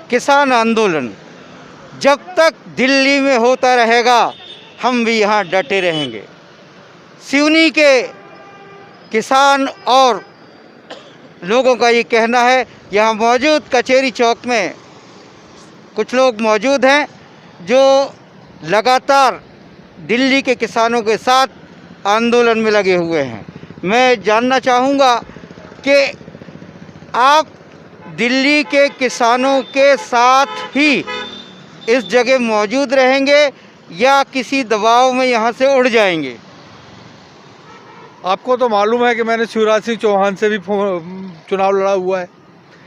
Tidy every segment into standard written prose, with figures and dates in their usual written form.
किसान आंदोलन जब तक दिल्ली में होता रहेगा, हम भी यहाँ डटे रहेंगे। सिवनी के किसान और लोगों का ये कहना है, यहाँ मौजूद कचहरी चौक में कुछ लोग मौजूद हैं जो लगातार दिल्ली के किसानों के साथ आंदोलन में लगे हुए हैं। मैं जानना चाहूँगा कि आप दिल्ली के किसानों के साथ ही इस जगह मौजूद रहेंगे या किसी दबाव में यहाँ से उड़ जाएंगे? आपको तो मालूम है कि मैंने शिवराज सिंह चौहान से भी चुनाव लड़ा हुआ है।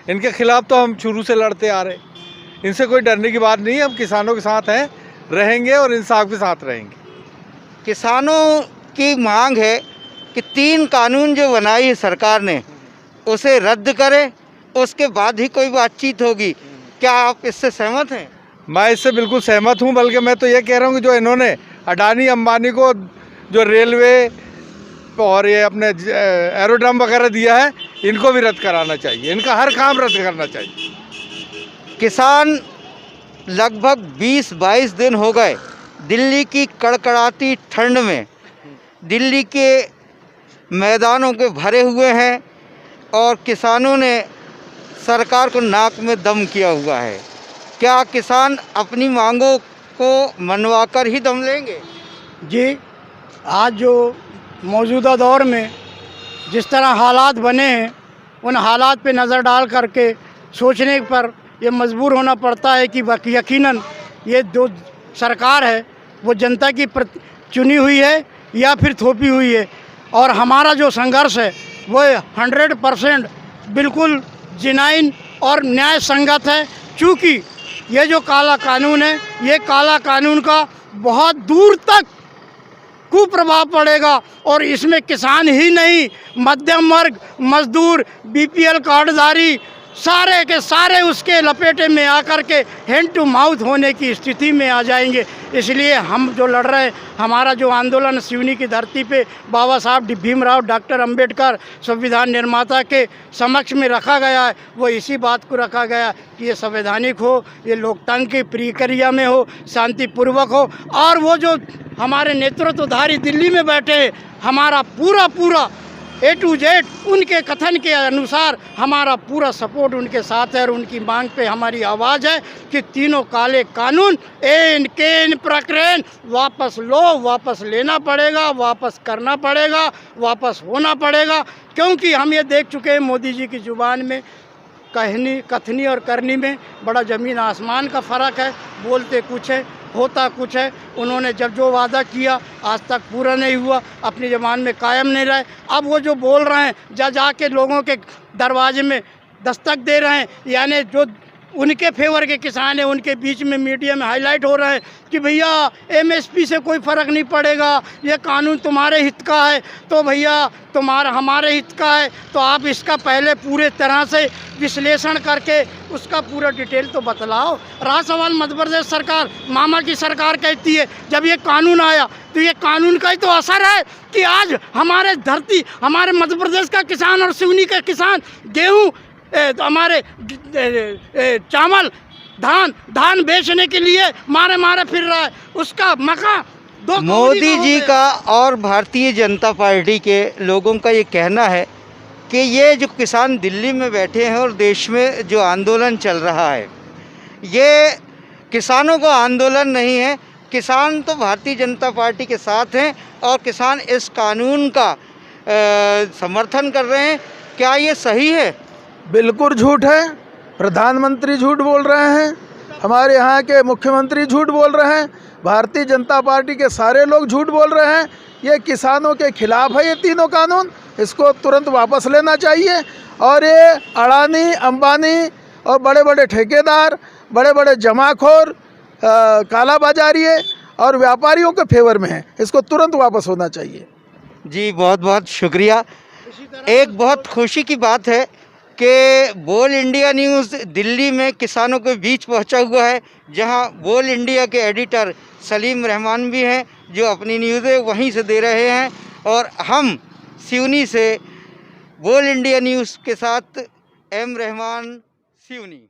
इनके खिलाफ तो हम शुरू से लड़ते आ रहे, इनसे कोई डरने की बात नहीं है। हम किसानों के साथ हैं, रहेंगे और इंसाफ के साथ रहेंगे। किसानों की मांग है कि 3 कानून जो बनाई है सरकार ने उसे रद्द करें, उसके बाद ही कोई बातचीत होगी। क्या आप इससे सहमत हैं? मैं इससे बिल्कुल सहमत हूं, बल्कि मैं तो ये कह रहा हूं कि जो इन्होंने अडानी अंबानी को जो रेलवे और ये अपने एरोड्रम वगैरह दिया है, इनको भी रद्द कराना चाहिए। इनका हर काम रद्द करना चाहिए। किसान लगभग 20-22 दिन हो गए दिल्ली की कड़कड़ाती ठंड में दिल्ली के मैदानों के भरे हुए हैं और किसानों ने सरकार को नाक में दम किया हुआ है। क्या किसान अपनी मांगों को मनवाकर ही दम लेंगे? जी, आज जो मौजूदा दौर में जिस तरह हालात बने हैं, उन हालात पे नज़र डाल करके सोचने पर ये मजबूर होना पड़ता है कि यकीनन ये जो सरकार है वो जनता की चुनी हुई है या फिर थोपी हुई है। और हमारा जो संघर्ष है वो 100% बिल्कुल जिनाइन और न्याय संगत है। चूँकि ये जो काला कानून है, ये काला कानून का बहुत दूर तक कुप्रभाव पड़ेगा और इसमें किसान ही नहीं, मध्यम वर्ग, मजदूर, बीपीएल कार्डधारी सारे के सारे उसके लपेटे में आकर के हैंड टू माउथ होने की स्थिति में आ जाएंगे। इसलिए हम जो लड़ रहे हैं, हमारा जो आंदोलन सिवनी की धरती पे बाबा साहब भीमराव डॉक्टर अंबेडकर संविधान निर्माता के समक्ष में रखा गया है, वो इसी बात को रखा गया कि ये संवैधानिक हो, ये लोकतंत्र की प्रक्रिया में हो, शांतिपूर्वक हो। और वो जो हमारे नेतृत्वधारी दिल्ली में बैठे, हमारा पूरा A to Z उनके कथन के अनुसार हमारा पूरा सपोर्ट उनके साथ है और उनकी मांग पे हमारी आवाज़ है कि तीनों काले कानून एन केन प्रकरण वापस लो, वापस लेना पड़ेगा, वापस करना पड़ेगा, वापस होना पड़ेगा। क्योंकि हम ये देख चुके हैं मोदी जी की ज़ुबान में कथनी और करनी में बड़ा ज़मीन आसमान का फ़र्क है। बोलते कुछ है, होता कुछ है। उन्होंने जब जो वादा किया आज तक पूरा नहीं हुआ, अपनी ज़बान में कायम नहीं रहे। अब वो जो बोल रहे हैं जाके लोगों के दरवाजे में दस्तक दे रहे हैं, यानी जो उनके फेवर के किसान हैं उनके बीच में मीडिया में हाईलाइट हो रहा है कि भैया एमएसपी से कोई फ़र्क नहीं पड़ेगा, ये कानून तुम्हारे हित का है। तो भैया हमारे हित का है तो आप इसका पहले पूरे तरह से विश्लेषण करके उसका पूरा डिटेल तो बतलाओ। रहा सवाल मध्य प्रदेश सरकार, मामा की सरकार कहती है जब ये कानून आया तो ये कानून का ही तो असर है कि आज हमारे धरती, हमारे मध्य प्रदेश का किसान और सिवनी का किसान गेहूँ, हमारे चावल, धान बेचने के लिए मारे फिर रहा है। उसका मका मोदी जी का और भारतीय जनता पार्टी के लोगों का ये कहना है कि ये जो किसान दिल्ली में बैठे हैं और देश में जो आंदोलन चल रहा है, ये किसानों का आंदोलन नहीं है। किसान तो भारतीय जनता पार्टी के साथ हैं और किसान इस कानून का समर्थन कर रहे हैं। क्या ये सही है? बिल्कुल झूठ है। प्रधानमंत्री झूठ बोल रहे हैं, हमारे यहाँ के मुख्यमंत्री झूठ बोल रहे हैं, भारतीय जनता पार्टी के सारे लोग झूठ बोल रहे हैं। ये किसानों के खिलाफ है ये तीनों कानून, इसको तुरंत वापस लेना चाहिए। और ये अडानी अंबानी और बड़े बड़े ठेकेदार, बड़े बड़े जमाखोर, काला बाजारी और व्यापारियों के फेवर में है, इसको तुरंत वापस होना चाहिए। जी बहुत बहुत शुक्रिया। एक बहुत खुशी की बात है कि बोल इंडिया न्यूज़ दिल्ली में किसानों के बीच पहुंचा हुआ है, जहां बोल इंडिया के एडिटर सलीम रहमान भी हैं जो अपनी न्यूज़ें वहीं से दे रहे हैं। और हम सिवनी से बोल इंडिया न्यूज़ के साथ एम रहमान, सिवनी।